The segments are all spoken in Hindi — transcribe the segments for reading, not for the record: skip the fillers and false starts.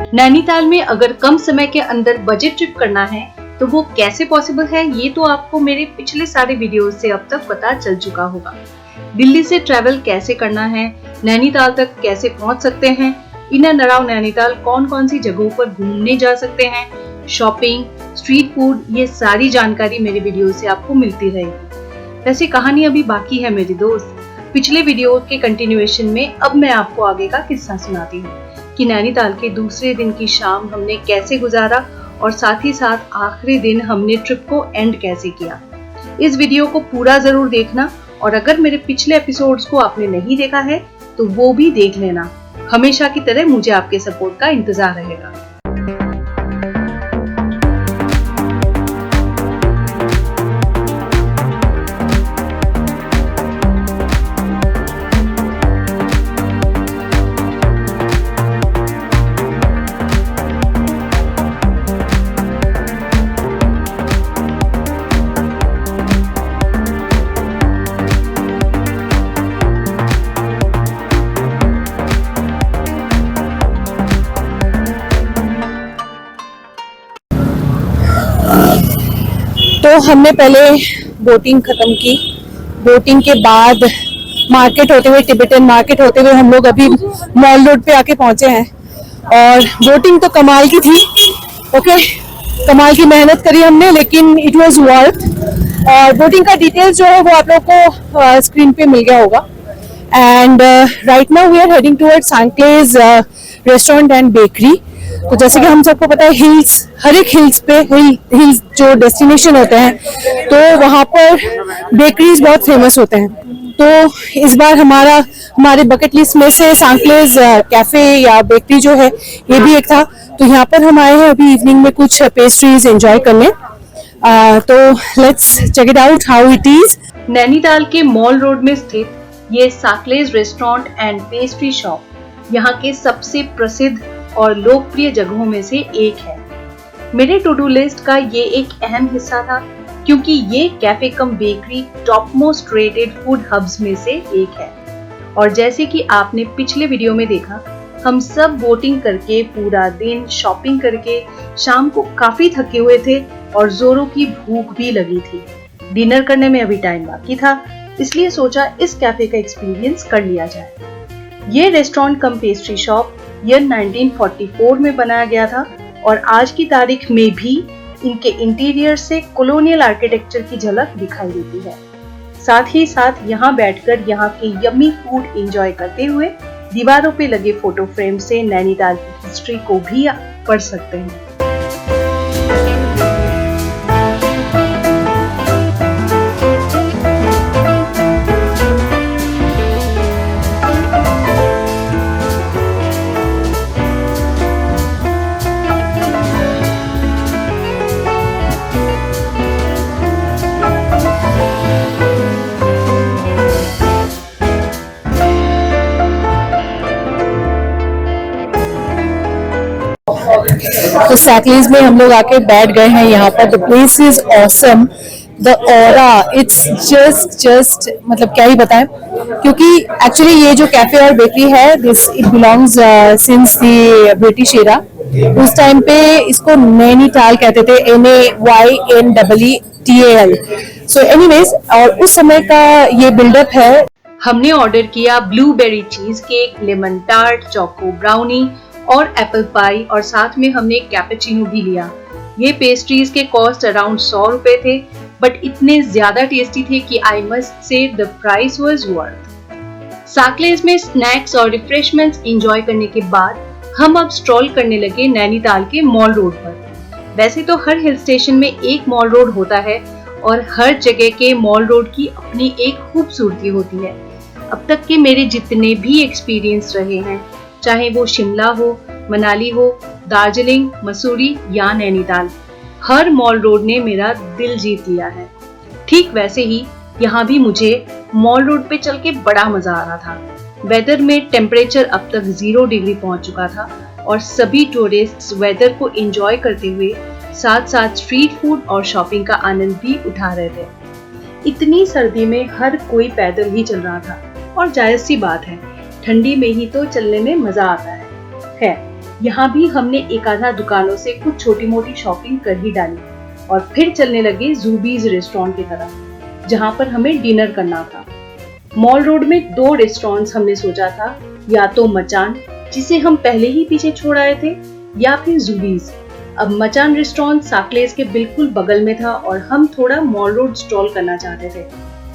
नैनीताल में अगर कम समय के अंदर बजट ट्रिप करना है तो वो कैसे पॉसिबल है, ये तो आपको मेरे पिछले सारे वीडियोस से अब तक पता चल चुका होगा। दिल्ली से ट्रैवल कैसे करना है, नैनीताल तक कैसे पहुंच सकते हैं, इन एंड अराउंड नैनीताल कौन कौन सी जगहों पर घूमने जा सकते हैं, शॉपिंग, स्ट्रीट फूड, ये सारी जानकारी मेरे वीडियो से आपको मिलती रहेगी। वैसे कहानी अभी बाकी है मेरे दोस्त। पिछले वीडियो के कंटिन्यूएशन में अब मैं आपको आगे का किस्सा सुनाती हूँ कि नैनीताल के दूसरे दिन की शाम हमने कैसे गुजारा और साथ ही साथ आखिरी दिन हमने ट्रिप को एंड कैसे किया। इस वीडियो को पूरा जरूर देखना और अगर मेरे पिछले एपिसोड्स को आपने नहीं देखा है तो वो भी देख लेना। हमेशा की तरह मुझे आपके सपोर्ट का इंतजार रहेगा। तो हमने पहले बोटिंग खत्म की। बोटिंग के बाद मार्केट होते हुए, टिबेटन मार्केट होते हुए हम लोग अभी मॉल रोड पे आके पहुंचे हैं। और बोटिंग तो कमाल की थी, ओके, कमाल की मेहनत करी हमने, लेकिन इट वाज वर्थ। और बोटिंग का डिटेल्स जो है वो आप लोग को स्क्रीन पे मिल गया होगा। And right now we are heading towards सांक्लेज रेस्टोरेंट एंड बेकरी। तो जैसे कि हम सबको पता है, हिल्स, हर एक हिल्स पे हिल्स जो डेस्टिनेशन होते हैं तो वहाँ पर बेकरीज बहुत फेमस होते हैं। तो इस बार हमारे बकेट लिस्ट में से सांक्लेज कैफे या बेकरी जो है ये भी एक था। तो यहाँ पर हम आए हैं अभी इवनिंग में कुछ पेस्ट्रीज एंजॉय करने। तो let's check it out how it is. Nainital के मॉल रोड में स्थित ये Sakley's restaurant and pastry shop यहाँ के सबसे प्रसिद्ध और लोकप्रिय जगहों में से एक है। मेरे टू डू लिस्ट का ये एक अहम हिस्सा था क्योंकि ये cafe cum bakery top most rated food hubs में से एक है। और जैसे कि आपने पिछले वीडियो में देखा, हम सब बोटिंग करके पूरा दिन शॉपिंग करके शाम को काफी थके हुए थे और जोरों की भूख भी लगी थी। डिनर करने में अभी टाइम बाकी था, इसलिए सोचा इस कैफे का एक्सपीरियंस कर लिया जाए। ये restaurant cum pastry shop year 1944 में बनाया गया था और आज की तारीख में भी इनके इंटीरियर से कॉलोनियल आर्किटेक्चर की झलक दिखाई देती है। साथ ही साथ यहाँ बैठकर यहाँ के यम्मी फूड एंजॉय करते हुए दीवारों पे लगे फोटो फ्रेम से नैनीताल की हिस्ट्री को भी पढ़ सकते हैं। तो सैकलीज में हम लोग आके बैठ गए हैं यहाँ पर। The place is awesome, the aura, it's just मतलब क्या ही बताएं, क्योंकि एक्चुअली ये जो कैफे और बेकरी है this it belongs since the British era. उस टाइम पे इसको नैनीताल कहते थे, NAYNEETAL। सो एनीवेज, और उस समय का ये बिल्डअप है। हमने ऑर्डर किया blueberry cheese cake, lemon tart, choco brownie और एप्पल पाई और साथ में हमने कैपेचिनो भी लिया। ये पेस्ट्रीज के कॉस्ट अराउंड 100 रुपए थे, बट इतने ज्यादा टेस्टी थे कि I must say the price was worth. सांक्लेज में स्नैक्स और रिफ्रेशमेंट्स एंजॉय करने के बाद हम अब स्ट्रॉल करने लगे नैनीताल के मॉल रोड पर। वैसे तो हर हिल स्टेशन में एक मॉल रोड होता है और हर जगह के मॉल रोड की अपनी एक खूबसूरती होती है। अब तक के मेरे जितने भी एक्सपीरियंस रहे हैं, चाहे वो शिमला हो, मनाली हो, दार्जिलिंग, मसूरी या नैनीताल, हर मॉल रोड ने मेरा दिल जीत लिया है। ठीक वैसे ही यहाँ भी मुझे मॉल रोड पे चल के बड़ा मजा आ रहा था। वेदर में टेम्परेचर अब तक 0 डिग्री पहुंच चुका था और सभी टूरिस्ट वेदर को एंजॉय करते हुए साथ साथ स्ट्रीट फूड और शॉपिंग का आनंद भी उठा रहे थे। इतनी सर्दी में हर कोई पैदल ही चल रहा था और जायज सी बात है, ठंडी में ही तो चलने में मजा आता है। यहाँ भी हमने एक आधा दुकानों से कुछ छोटी मोटी शॉपिंग कर ही डाली और फिर चलने लगे ज़ूबीज रेस्टोरेंट की तरफ, जहाँ पर हमें डिनर करना था। मॉल रोड में 2 रेस्टोरेंट्स हमने सोचा था, या तो मचान जिसे हम पहले ही पीछे छोड़ आए थे, या फिर ज़ूबीज। अब मचान रेस्टोरेंट साकलेस के बिल्कुल बगल में था और हम थोड़ा मॉल रोड स्टॉल करना चाहते थे,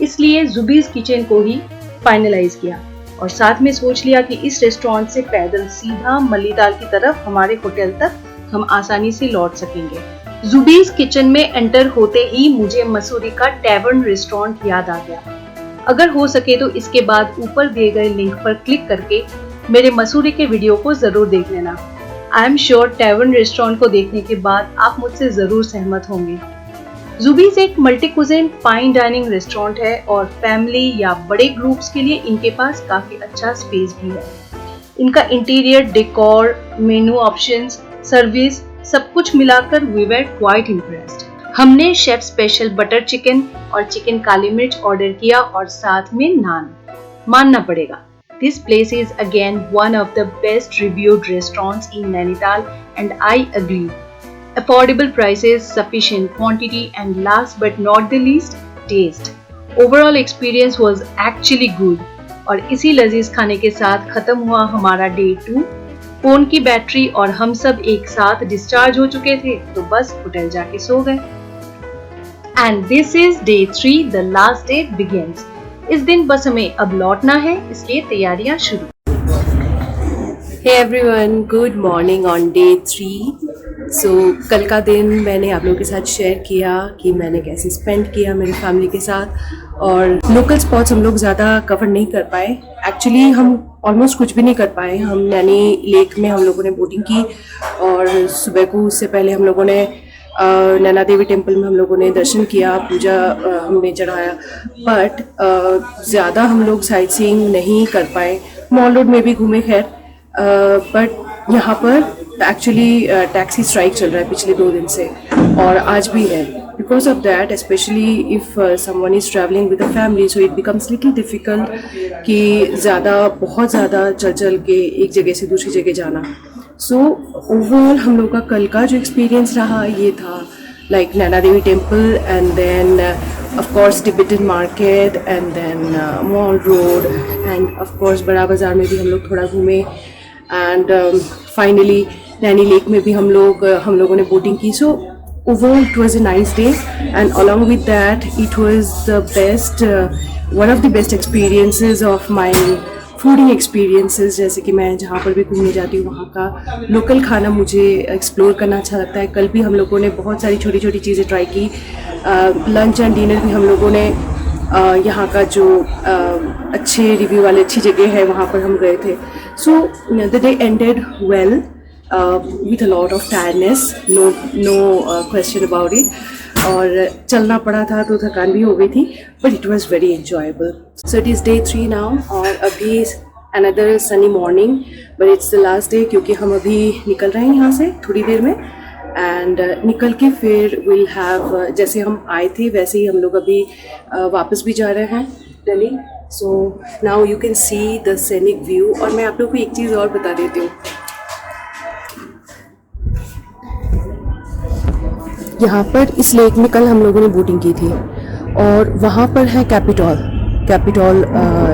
इसलिए ज़ूबीज किचन को ही फाइनलाइज किया और साथ में सोच लिया कि इस रेस्टोरेंट से पैदल सीधा मल्लीताल की तरफ हमारे होटल तक हम आसानी से लौट सकेंगे। ज़ूबीज किचन में एंटर होते ही मुझे मसूरी का टैवर्न रेस्टोरेंट याद आ गया। अगर हो सके तो इसके बाद ऊपर दिए गए लिंक पर क्लिक करके मेरे मसूरी के वीडियो को जरूर देख लेना। I am sure tavern restaurant को देखने के बाद आप मुझसे जरूर सहमत होंगे। ज़ूबीज एक multi cuisine fine dining restaurant है और फैमिली या बड़े ग्रुप्स के लिए इनके पास काफी अच्छा स्पेस भी है। इनका इंटीरियर, डेकोर, मेनू ऑप्शंस, सर्विस सब कुछ मिलाकर वी वर क्वाइट इम्प्रेस्ड। हमने शेफ स्पेशल बटर चिकन और चिकन काली मिर्च ऑर्डर किया और साथ में नान। मानना पड़ेगा, this place is again one of the best reviewed restaurants in Nainital and I agree. Affordable prices, sufficient quantity and last but not the least, taste. Overall experience was actually good. और इसी लजीज खाने के साथ खत्म हुआ हमारा डे 2। फोन की बैटरी और हम सब एक साथ डिस्चार्ज हो चुके थे, तो बस होटल जाके सो गए। And this is day 3, the last day begins. इस दिन बस हमें अब लौटना है, इसलिए तैयारियां शुरू। Hey everyone, good morning on day 3. So कल का दिन मैंने आप लोगों के साथ शेयर किया कि मैंने कैसे स्पेंड किया मेरी फैमिली के साथ, और लोकल स्पॉट्स हम लोग ज़्यादा कवर नहीं कर पाए। एक्चुअली हम ऑलमोस्ट कुछ भी नहीं कर पाए। हम नैनी लेक में हम लोगों ने बोटिंग की और सुबह को उससे पहले हम लोगों ने नैना देवी टेम्पल में हम लोगों ने दर्शन किया, पूजा हमने चढ़ाया, बट ज़्यादा हम लोग साइट सीइंग नहीं कर पाए। मॉल रोड में भी घूमे खैर, बट यहाँ पर एक्चुअली टैक्सी स्ट्राइक चल रहा है पिछले 2 दिन से और आज भी है। Because of that, specially if someone is travelling with a family, so it becomes little difficult कि बहुत ज़्यादा चल के एक जगह से दूसरी जगह जाना। सो ओवरऑल हम लोग का कल का जो एक्सपीरियंस रहा ये था, like Naina Devi temple and then of course Tibetan market and then mall road and of course Bara Bazar में भी हम लोग थोड़ा घूमे एंड फाइनली नैनी लेक में भी हम लोगों ने बोटिंग की। So overall it was a nice day and along with that it was the best one of the best experiences of my fooding experiences. जैसे कि मैं जहाँ पर भी घूमने जाती हूँ वहाँ का लोकल खाना मुझे एक्सप्लोर करना अच्छा लगता है। कल भी हम लोगों ने बहुत सारी छोटी छोटी चीज़ें ट्राई की। लंच एंड डिनर भी हम लोगों ने यहाँ का जो अच्छे रिव्यू वाले अच्छी जगह है वहाँ पर हम गए थे। So the day ended well with a lot of tiredness, no question about it, और चलना पड़ा था तो थकान भी हो गई थी, but it was very enjoyable. So it is day 3 now और अभी another sunny morning, but it's the last day क्योंकि हम अभी निकल रहे हैं यहाँ से थोड़ी देर में एंड निकल के फिर विल हैव, जैसे हम आए थे वैसे ही हम लोग अभी वापस भी जा रहे हैं Delhi. So now you can see the scenic view. और मैं आप लोगों को एक चीज़ और बता देती हूँ, यहाँ पर इस लेक में कल हम लोगों ने बोटिंग की थी और वहाँ पर है कैपिटॉल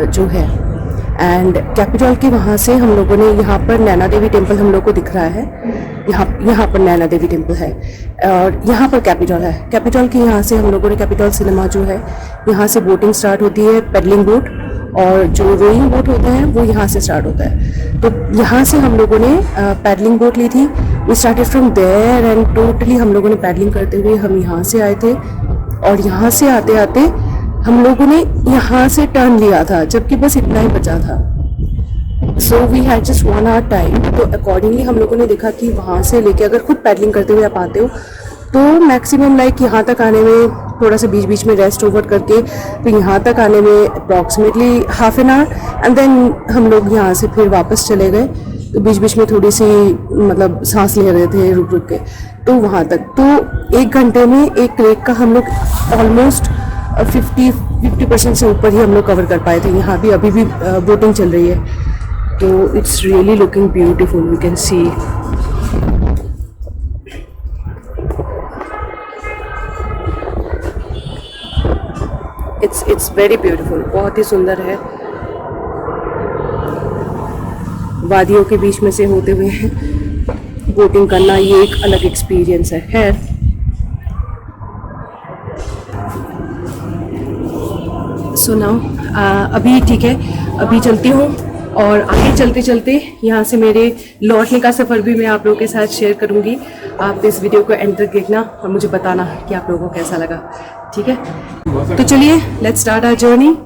जो है, एंड कैपिटॉल के वहाँ से हम लोगों ने यहाँ पर नैना देवी टेम्पल हम लोग को दिख रहा है, यहाँ पर नैना देवी टेम्पल है और यहाँ पर कैपिटॉल है। कैपिटॉल के यहाँ से हम लोगों ने कैपिटॉल सिनेमा जो है यहाँ से बोटिंग स्टार्ट होती है, पेडलिंग बोट, और जो रोइंग बोट होता है वो यहाँ से स्टार्ट होता है। तो यहाँ से हम लोगों ने पैडलिंग बोट ली थी। We started from there and totally हम लोगों ने पैडलिंग करते हुए हम यहाँ से आए थे और यहाँ से आते आते हम लोगों ने यहाँ से टर्न लिया था, जबकि बस इतना ही बचा था। So we had just 1 hour time. तो अकॉर्डिंगली हम लोगों ने देखा कि वहाँ से लेके अगर खुद पैडलिंग करते हुए आप आते हो तो मैक्सिमम लाइक यहाँ तक आने में थोड़ा सा बीच बीच में रेस्ट ओवर करके, तो यहाँ तक आने में approximately ½ an hour and then हम लोग यहाँ से फिर वापस चले गए। तो बीच बीच में थोड़ी सी मतलब सांस ले रहे थे रुक रुक के, तो वहाँ तक तो 1 घंटे में एक लेक का हम लोग ऑलमोस्ट 50% से ऊपर ही हम लोग कवर कर पाए थे। यहाँ भी अभी भी बोटिंग चल रही है। तो it's really looking beautiful, we can see. It's very beautiful, बहुत ही सुंदर है। वादियों के बीच में से होते हुए बोटिंग करना ये एक अलग एक्सपीरियंस है। खैर, सो नाउ अभी ठीक है, अभी चलती हूँ और आगे चलते चलते यहाँ से मेरे लौटने का सफ़र भी मैं आप लोगों के साथ शेयर करूँगी। आप इस वीडियो को एंड तक देखना और मुझे बताना कि आप लोगों को कैसा लगा, ठीक है? तो चलिए, लेट्स स्टार्ट आवर जर्नी।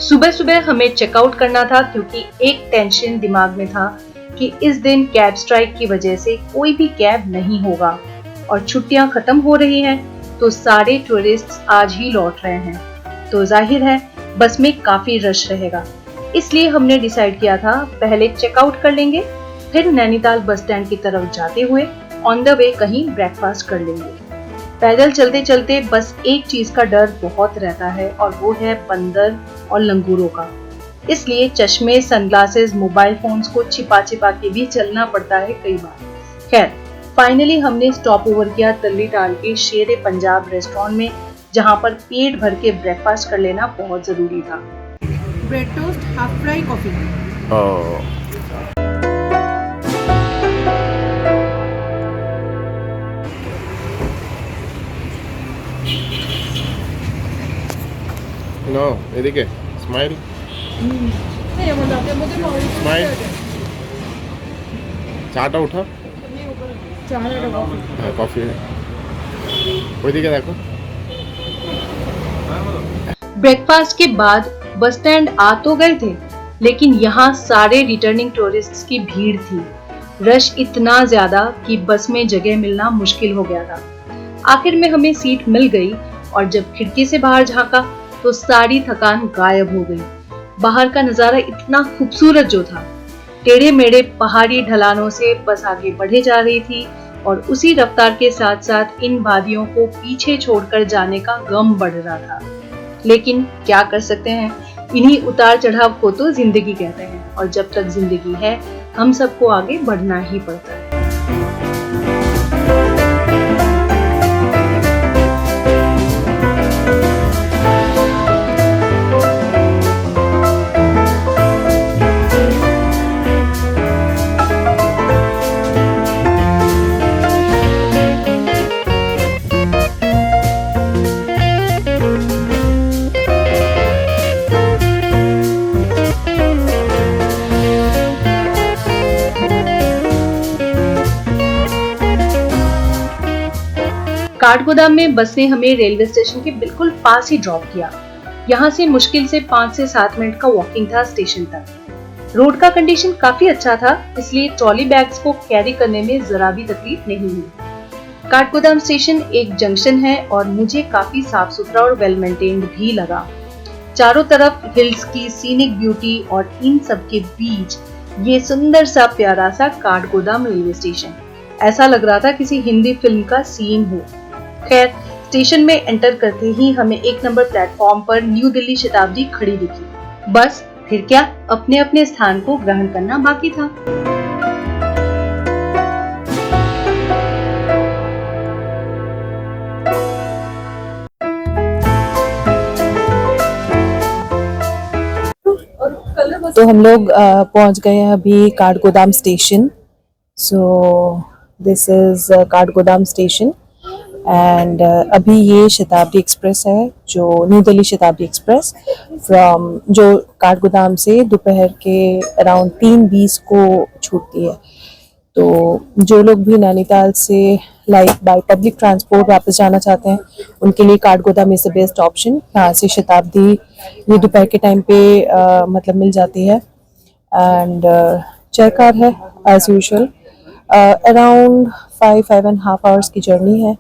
सुबह सुबह हमें चेकआउट करना था क्योंकि एक टेंशन दिमाग में था कि इस दिन कैब स्ट्राइक की वजह से कोई भी कैब नहीं होगा और छुट्टियां खत्म हो रही हैं, तो सारे टूरिस्ट्स आज ही लौट रहे हैं, तो जाहिर है बस में काफी रश रहेगा। इसलिए हमने डिसाइड किया था पहले चेकआउट कर लेंगे, फिर नैनीताल बस स्टैंड की तरफ जाते हुए ऑन द वे कहीं ब्रेकफास्ट कर लेंगे। पैदल चलते चलते बस एक चीज का डर बहुत रहता है और वो है बंदर और लंगूरों का, इसलिए चश्मे, सनग्लासेस, मोबाइल फोन्स को छिपा छिपा के भी चलना पड़ता है कई बार। खैर, फाइनली हमने स्टॉप ओवर किया तल्लीटाल के शेरे पंजाब रेस्टोरेंट में, जहां पर पेट भर के ब्रेकफास्ट कर लेना बहुत जरूरी था। Bread toast, half fry, coffee. No, এদিকে স্মাইল স্মাইল। চাটা উঠা, হ্যাঁ কফি ওইদিকে দেখো। ब्रेकफास्ट के बाद बस स्टैंड आ तो गए थे, लेकिन यहाँ सारे रिटर्निंग टूरिस्ट्स की भीड़ थी। रश इतना ज्यादा कि बस में जगह मिलना मुश्किल हो गया था। आखिर में हमें सीट मिल गई और जब खिड़की से बाहर झांका तो सारी थकान गायब हो गई। बाहर का नजारा इतना खूबसूरत जो था, टेढ़े मेढ़े पहाड़ी ढलानों से बस आगे बढ़े जा रही थी और उसी रफ्तार के साथ साथ इन वादियों को पीछे छोड़कर जाने का गम बढ़ रहा था। लेकिन क्या कर सकते हैं, इन्हीं उतार चढ़ाव को तो जिंदगी कहते हैं और जब तक जिंदगी है हम सबको आगे बढ़ना ही पड़ता है। काठगोदाम में बस ने हमें रेलवे स्टेशन के बिल्कुल पास ही ड्रॉप किया। यहाँ से मुश्किल से 5 से 7 मिनट का वॉकिंग था स्टेशन तक। रोड का कंडीशन काफी अच्छा था, इसलिए ट्रॉली बैग्स को कैरी करने में जरा भी तकलीफ नहीं हुई। काठगोदाम स्टेशन एक जंक्शन है और मुझे काफी साफ सुथरा और वेल मेंटेन्ड भी लगा। चारों तरफ हिल्स की सीनिक ब्यूटी और इन सब के बीच ये सुंदर सा प्यारा सा काठगोदाम रेलवे स्टेशन, ऐसा लग रहा था किसी हिंदी फिल्म का सीन हो। खैर, स्टेशन में एंटर करते ही हमें 1 नंबर प्लेटफॉर्म पर न्यू दिल्ली शताब्दी खड़ी दिखी। बस फिर क्या, अपने अपने स्थान को ग्रहण करना बाकी था। तो हम लोग पहुंच गए हैं अभी Kathgodam station. So this is Kathgodam station and अभी ये शताब्दी एक्सप्रेस है, जो new Delhi Shatabdi express from जो काठगोदाम से दोपहर के अराउंड 3:20 को छूटती है। तो जो लोग भी नैनीताल से लाइक बाय पब्लिक ट्रांसपोर्ट वापस जाना चाहते हैं उनके लिए Kathgodam is the best option. यहाँ से शताब्दी ये दोपहर के टाइम पे मतलब मिल जाती है। एंड चेयर कार है एज यूजुअल, अराउंड 5.5 आवर्स की जर्नी है।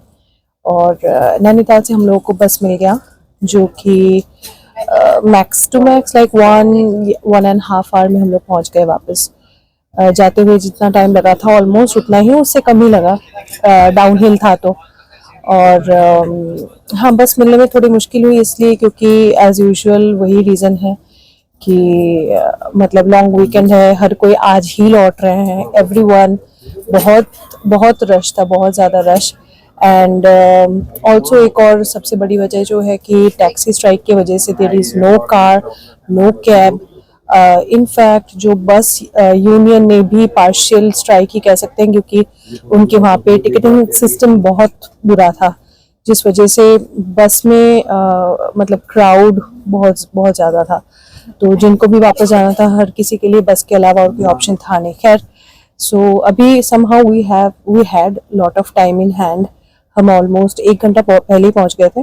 और नैनीताल से हम लोगों को बस मिल गया जो कि max to max like 1.5 hour में हम लोग पहुँच गए वापस। जाते हुए जितना टाइम लगा था ऑलमोस्ट उतना ही, उससे कम ही लगा, डाउनहिल था तो। और हाँ, बस मिलने में थोड़ी मुश्किल हुई इसलिए क्योंकि एज यूजुअल वही रीज़न है कि मतलब लॉन्ग वीकेंड है, हर कोई आज ही लौट रहे हैं, एवरीवन। बहुत बहुत रश था, बहुत ज़्यादा रश। एंड ऑल्सो एक और सबसे बड़ी वजह जो है कि टैक्सी स्ट्राइक की वजह से there is no car, no cab. In fact जो बस यूनियन ने भी पार्शियल स्ट्राइक ही कह सकते हैं क्योंकि उनके वहाँ पे टिकटिंग सिस्टम बहुत बुरा था, जिस वजह से बस में मतलब क्राउड बहुत बहुत ज़्यादा था। तो जिनको भी वापस जाना था हर किसी के लिए बस के अलावा और कोई ऑप्शन था नहीं। खैर, सो अभी somehow we had lot of time in hand. हम ऑलमोस्ट 1 घंटा पहले ही पहुँच गए थे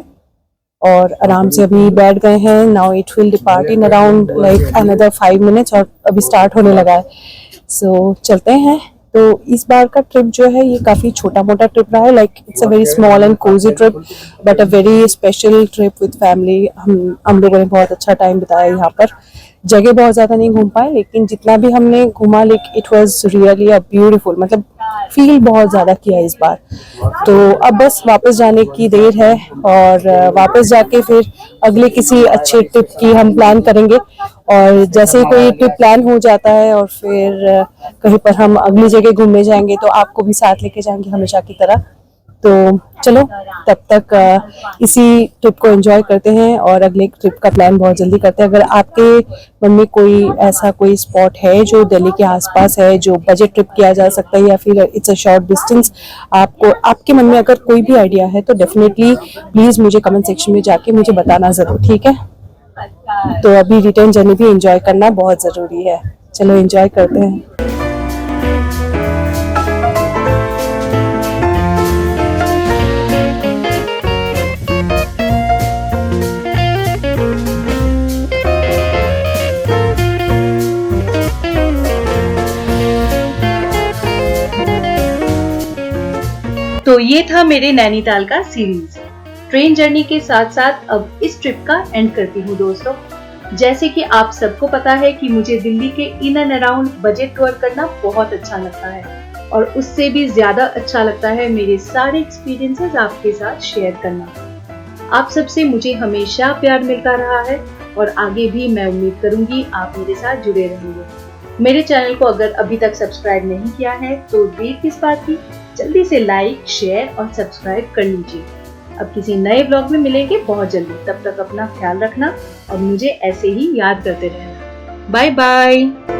और आराम से अभी बैठ गए हैं। Now it will depart in around like another 5 minutes और अभी स्टार्ट होने लगा है। सो चलते हैं। तो इस बार का ट्रिप जो है ये काफ़ी छोटा मोटा ट्रिप रहा है, like it's a very small and cozy trip but a very special trip with family. हम लोगों ने बहुत अच्छा टाइम बिताया यहाँ पर। जगह बहुत ज़्यादा नहीं घूम पाए लेकिन जितना भी हमने घूमा like it was really a beautiful, मतलब फील बहुत ज़्यादा किया इस बार। तो अब बस वापस जाने की देर है और वापस जाके फिर अगले किसी अच्छे ट्रिप की हम प्लान करेंगे। और जैसे ही कोई ट्रिप प्लान हो जाता है और फिर कहीं पर हम अगली जगह घूमने जाएंगे तो आपको भी साथ लेके जाएंगे हमेशा की तरह। तो चलो तब तक इसी ट्रिप को एंजॉय करते हैं और अगले ट्रिप का प्लान बहुत जल्दी करते हैं। अगर आपके मन में कोई ऐसा कोई स्पॉट है जो दिल्ली के आसपास है जो बजट ट्रिप किया जा सकता है या फिर इट्स अ शॉर्ट डिस्टेंस, आपको आपके मन में अगर कोई भी आइडिया है तो डेफिनेटली प्लीज़ मुझे कमेंट सेक्शन में जाके मुझे बताना ज़रूर, ठीक है। तो अभी रिटर्न जर्नी भी एंजॉय करना बहुत ज़रूरी है। चलो एंजॉय करते हैं। तो ये था मेरे नैनीताल का सीरीज। ट्रेन जर्नी के साथ साथ अब इस ट्रिप का एंड करती हूँ दोस्तों। जैसे कि आप सबको पता है कि मुझे दिल्ली के in and around budget tour करना बहुत अच्छा लगता है और उससे भी ज्यादा अच्छा लगता है मेरे सारे एक्सपीरियंसेस आपके साथ शेयर करना। आप सबसे मुझे हमेशा प्यार मिलता रहा है और आगे भी मैं उम्मीद करूंगी आप मेरे साथ जुड़े रहेंगे। मेरे चैनल को अगर अभी तक सब्सक्राइब नहीं किया है तो देर किस बात की, जल्दी से लाइक, शेयर और सब्सक्राइब कर लीजिए। अब किसी नए ब्लॉग में मिलेंगे बहुत जल्दी। तब तक अपना ख्याल रखना और मुझे ऐसे ही याद करते रहना। Bye bye.